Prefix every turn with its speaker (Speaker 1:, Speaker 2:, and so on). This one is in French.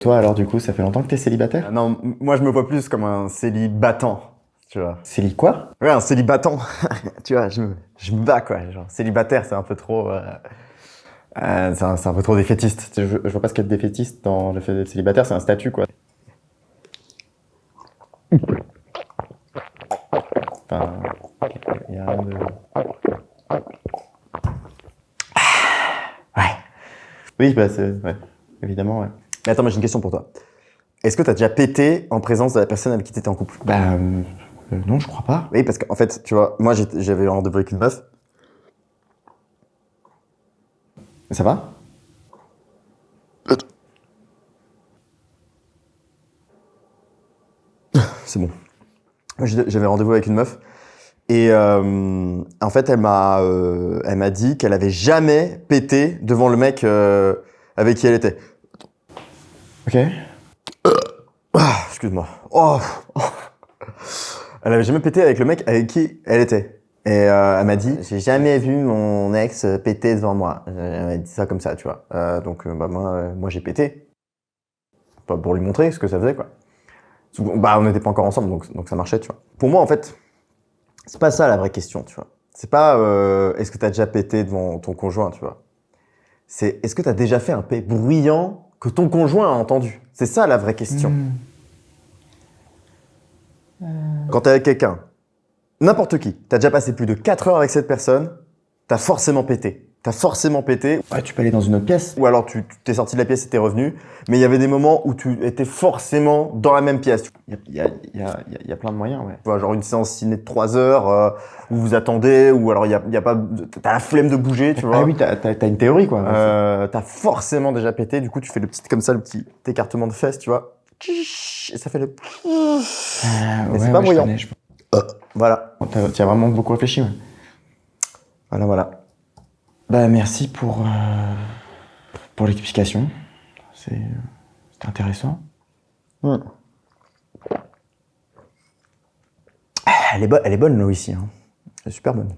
Speaker 1: Toi, alors, du coup, ça fait longtemps que t'es célibataire?
Speaker 2: Non, moi je me vois plus comme un célibatant, tu vois.
Speaker 1: Céli quoi?
Speaker 2: Ouais, un célibatant, tu vois, je me bats quoi. Genre, célibataire, c'est un peu trop. C'est un peu trop défaitiste.
Speaker 1: Je vois pas ce qu'il y a de défaitiste dans le fait d'être célibataire, c'est un statut, quoi. Enfin, il y a rien de...
Speaker 2: Ouais.
Speaker 1: Oui, bah, c'est... Ouais, évidemment, ouais.
Speaker 2: Mais attends, mais j'ai une question pour toi. Est-ce que t'as déjà pété en présence de la personne avec qui t'étais en couple?
Speaker 1: Bah, non, je crois pas.
Speaker 2: Oui, parce qu'en fait, tu vois, moi j'avais un rendez-vous avec une meuf.
Speaker 1: Ça va?
Speaker 2: C'est bon. Moi, j'avais rendez-vous avec une meuf. Et en fait, elle m'a dit qu'elle avait jamais pété devant le mec avec qui elle était.
Speaker 1: Ok.
Speaker 2: Ah, excuse-moi. Oh. Elle avait jamais pété avec le mec avec qui elle était. Et elle m'a dit, j'ai jamais vu mon ex péter devant moi. Elle m'a dit ça comme ça, tu vois. Donc bah, moi j'ai pété. Pas pour lui montrer ce que ça faisait, quoi. Bah on n'était pas encore ensemble, donc ça marchait, tu vois. Pour moi, en fait, c'est pas ça la vraie question, tu vois. C'est pas est-ce que t'as déjà pété devant ton conjoint, tu vois. C'est est-ce que t'as déjà fait un pet bruyant que ton conjoint a entendu. C'est ça la vraie question. Quand t'es avec quelqu'un, n'importe qui, t'as déjà passé plus de 4 heures avec cette personne, t'as forcément pété. T'as forcément pété.
Speaker 1: Ouais, tu peux aller dans une autre pièce.
Speaker 2: Ou alors tu t'es sorti de la pièce et t'es revenu. Mais il y avait des moments où tu étais forcément dans la même pièce.
Speaker 1: Il y a plein de moyens, ouais.
Speaker 2: Tu vois, genre une séance ciné de 3 heures où vous attendez, ou alors il y a pas, t'as la flemme de bouger, tu vois.
Speaker 1: Ah oui, t'as une théorie, quoi.
Speaker 2: T'as forcément déjà pété. Du coup, tu fais le petit comme ça, le petit écartement de fesses, tu vois. Et ça fait le. Mais c'est pas bruyant. Voilà.
Speaker 1: T'y as vraiment beaucoup réfléchi, ouais.
Speaker 2: Voilà.
Speaker 1: Bah, merci pour l'explication. C'était intéressant.
Speaker 2: Elle est bonne, l'eau ici. Hein. Elle est super bonne.